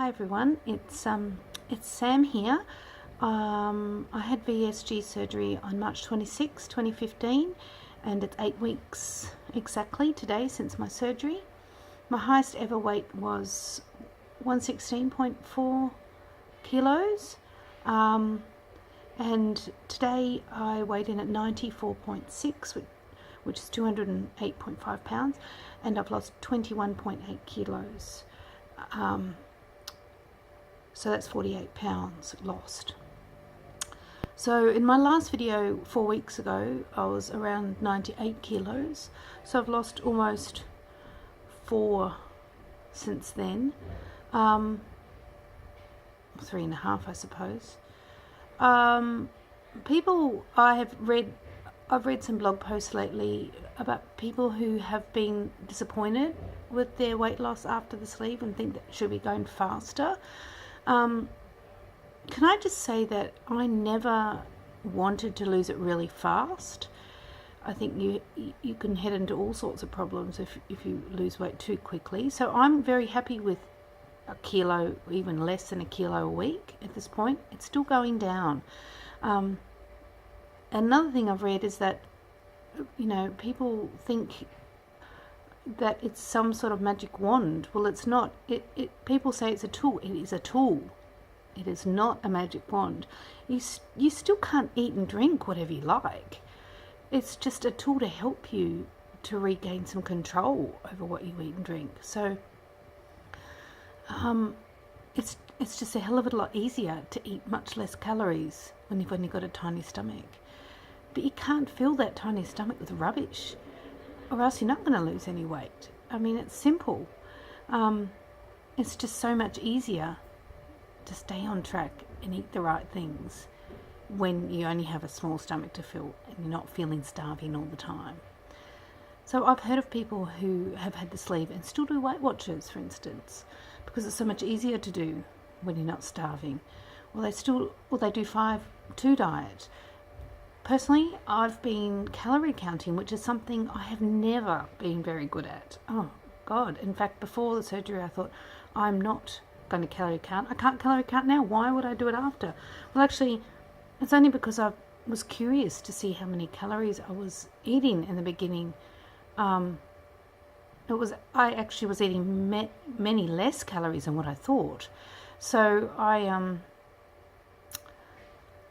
Hi everyone, it's Sam here. I had VSG surgery on March 26, 2015, and it's 8 weeks exactly today since my surgery. My highest ever weight was 116.4 kilos, and today I weighed in at 94.6, which is 208.5 pounds, and I've lost 21.8 kilos. So that's 48 pounds lost. So in my last video 4 weeks ago, I was around 98 kilos. So I've lost almost 4 since then. 3.5, I suppose. I've read some blog posts lately about people who have been disappointed with their weight loss after the sleeve and think that it should be going faster. Can I just say that I never wanted to lose it really fast. I think you can head into all sorts of problems if you lose weight too quickly. So I'm very happy with a kilo, even less than a kilo a week at this point. It's still going down. Another thing I've read is that, people think that it's some sort of magic wand. Well, it's not. People say it's a tool. It is a tool. It is not a magic wand. You still can't eat and drink whatever you like. It's just a tool to help you to regain some control over what you eat and drink. So it's just a hell of a lot easier to eat much less calories when you've only got a tiny stomach. But you can't fill that tiny stomach with rubbish, or else you're not going to lose any weight. I mean, it's simple. It's just so much easier to stay on track and eat the right things when you only have a small stomach to fill and you're not feeling starving all the time. So I've heard of people who have had the sleeve and still do Weight Watchers, for instance, because it's so much easier to do when you're not starving. Or they do 5-2 diet. Personally, I've been calorie counting, which is something I have never been very good at. Oh, God. In fact, before the surgery, I thought, I'm not going to calorie count. I can't calorie count now. Why would I do it after? Well, actually, it's only because I was curious to see how many calories I was eating in the beginning. I actually was eating many less calories than what I thought. So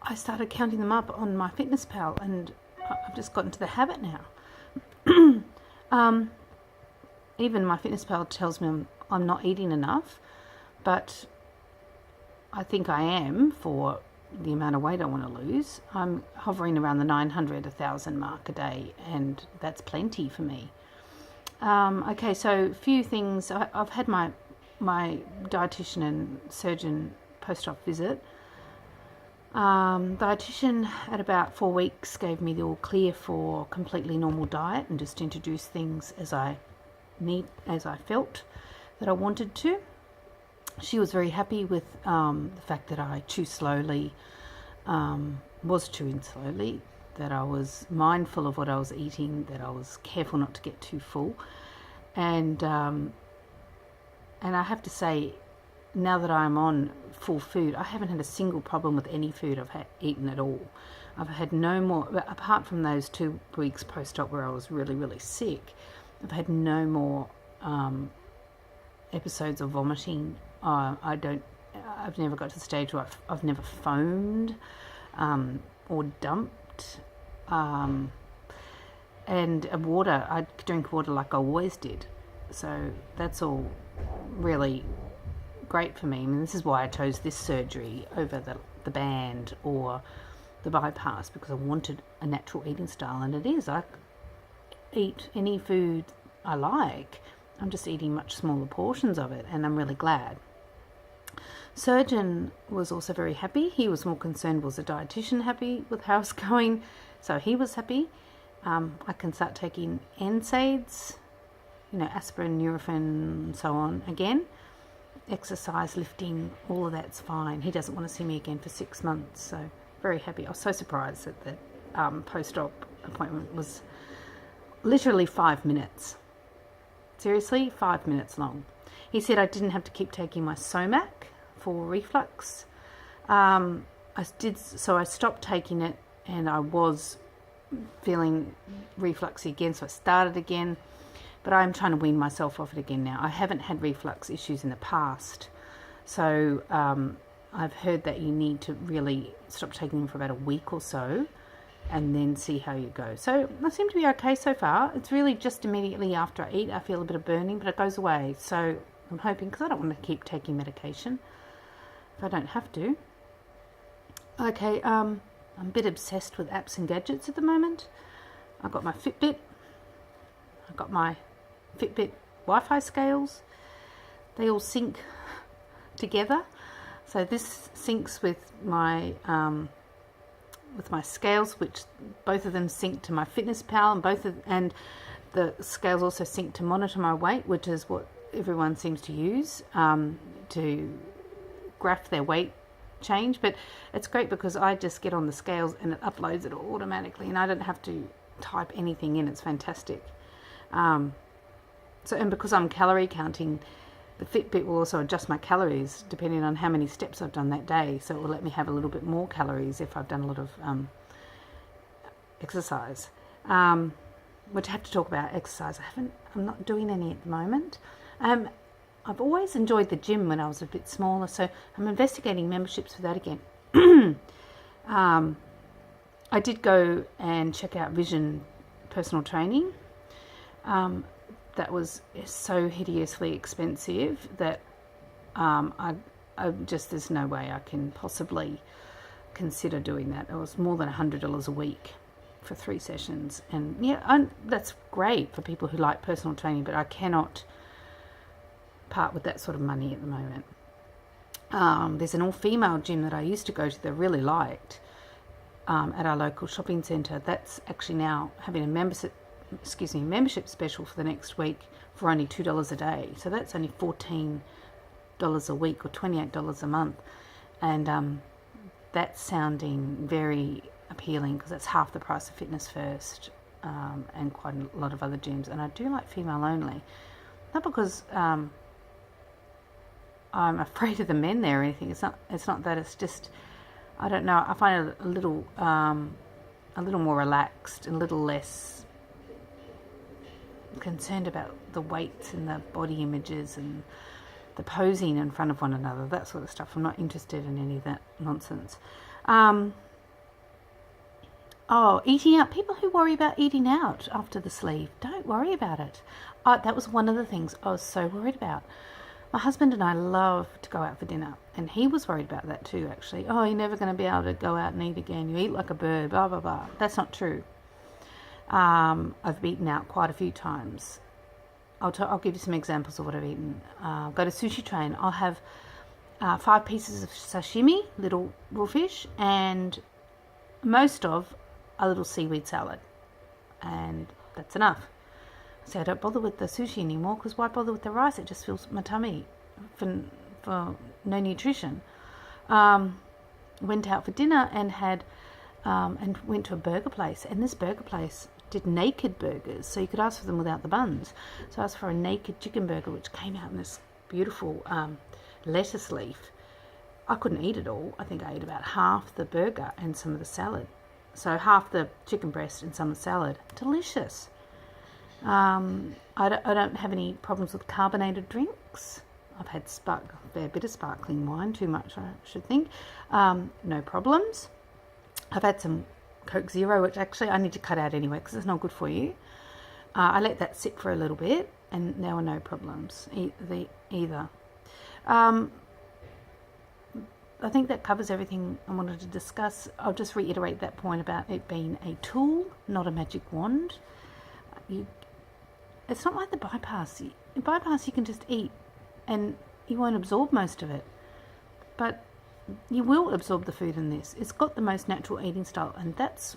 I started counting them up on my MyFitnessPal, and I've just got into the habit now. Even my MyFitnessPal tells me I'm not eating enough, but I think I am for the amount of weight I want to lose. I'm hovering around the 900-1,000 mark a day, and that's plenty for me. Okay, so a few things. I've had my dietitian and surgeon post-op visit. Dietitian at about 4 weeks gave me the all clear for completely normal diet and just introduced things as I felt that I wanted to. She was very happy with the fact that I was chewing slowly, that I was mindful of what I was eating, that I was careful not to get too full, and I have to say, now that I'm on full food, I haven't had a single problem with any food I've eaten at all. I've had no more, apart from those 2 weeks post-op where I was really, really sick, I've had no more episodes of vomiting. I've never got to the stage where I've never foamed or dumped. And water, I drink water like I always did. So that's all really great for me. I mean, this is why I chose this surgery over the band or the bypass, because I wanted a natural eating style, and it is. I eat any food I like. I'm just eating much smaller portions of it, and I'm really glad. Surgeon was also very happy. He was more concerned, was the dietitian happy with how it's going? So he was happy. I can start taking NSAIDs, aspirin, Nurofen, and so on again. Exercise, lifting, all of that's fine. He doesn't want to see me again for 6 months, so very happy. I was so surprised that the post-op appointment was literally 5 minutes. Seriously, 5 minutes long. He said I didn't have to keep taking my Somac for reflux. So I stopped taking it, and I was feeling refluxy again, so I started again. But I'm trying to wean myself off it again now. I haven't had reflux issues in the past, so I've heard that you need to really stop taking them for about a week or so, and then see how you go. So I seem to be okay so far. It's really just immediately after I eat, I feel a bit of burning, but it goes away. So I'm hoping, because I don't want to keep taking medication if I don't have to. Okay, I'm a bit obsessed with apps and gadgets at the moment. I've got my Fitbit. I've got my Fitbit Wi-Fi scales. They all sync together. So this syncs with my scales, which both of them sync to my Fitness Pal, and the scales also sync to monitor my weight, which is what everyone seems to use to graph their weight change. But it's great because I just get on the scales and it uploads it automatically, and I don't have to type anything in. It's fantastic. And because I'm calorie counting, the Fitbit will also adjust my calories depending on how many steps I've done that day. So it will let me have a little bit more calories if I've done a lot of exercise. Which I have to talk about exercise. I'm not doing any at the moment. I've always enjoyed the gym when I was a bit smaller, so I'm investigating memberships for that again. I did go and check out Vision Personal Training. That was so hideously expensive that I there's no way I can possibly consider doing that. It was more than $100 a week for 3 sessions, and yeah, that's great for people who like personal training, but I cannot part with that sort of money at the moment. There's an all-female gym that I used to go to that I really liked at our local shopping centre. That's actually now having a membership special for the next week for only $2 a day. So that's only $14 a week or $28 a month, and that's sounding very appealing because that's half the price of Fitness First and quite a lot of other gyms. And I do like female only, not because I'm afraid of the men there or anything. It's not that. It's just, I don't know. I find it a little more relaxed and a little less concerned about the weights and the body images and the posing in front of one another, that sort of stuff. I'm not interested in any of that nonsense. Eating out. People who worry about eating out after the sleeve, don't worry about it. That was one of the things I was so worried about. My husband and I love to go out for dinner, and he was worried about that too, actually. Oh, you're never going to be able to go out and eat again. You eat like a bird, blah, blah, blah. That's not true. I've eaten out quite a few times. I'll give you some examples of what I've eaten. Go to Sushi Train. I'll have 5 pieces of sashimi, little raw fish, and most of a little seaweed salad. And that's enough. So I don't bother with the sushi anymore, because why bother with the rice? It just fills my tummy for no nutrition. Went out for dinner and went to a burger place, and this burger place did naked burgers, so you could ask for them without the buns. So I asked for a naked chicken burger, which came out in this beautiful lettuce leaf. I couldn't eat it all. I think I ate about half the burger and some of the salad. So half the chicken breast and some of the salad. Delicious. I don't have any problems with carbonated drinks. I've had a fair bit of sparkling wine, too much I should think. No problems. I've had some Coke Zero, which actually I need to cut out anyway because it's not good for you. I let that sit for a little bit, and there were no problems either. I think that covers everything I wanted to discuss. I'll just reiterate that point about it being a tool, not a magic wand. It's not like the bypass. In bypass, you can just eat and you won't absorb most of it. But you will absorb the food in this. It's got the most natural eating style, and that's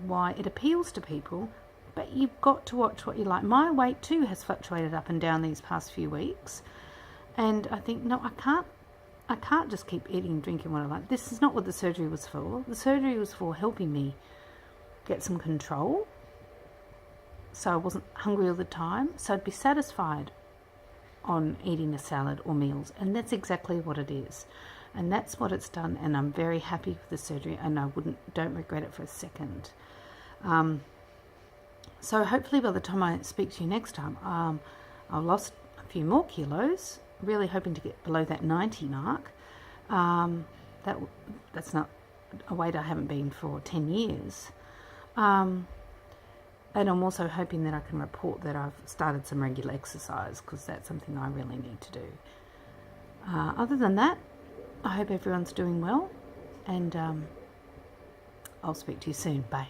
why it appeals to people. But you've got to watch what you like. My weight too has fluctuated up and down these past few weeks, and I think, no, I can't just keep eating and drinking what I like. This is not what the surgery was for. The surgery was for helping me get some control, so I wasn't hungry all the time, so I'd be satisfied on eating a salad or meals, and that's exactly what it is, and that's what it's done, and I'm very happy with the surgery, and I don't regret it for a second. So hopefully by the time I speak to you next time, I've lost a few more kilos, really hoping to get below that 90 mark. That's not a weight I haven't been for 10 years. And I'm also hoping that I can report that I've started some regular exercise, because that's something I really need to do. Other than that, I hope everyone's doing well, and I'll speak to you soon. Bye.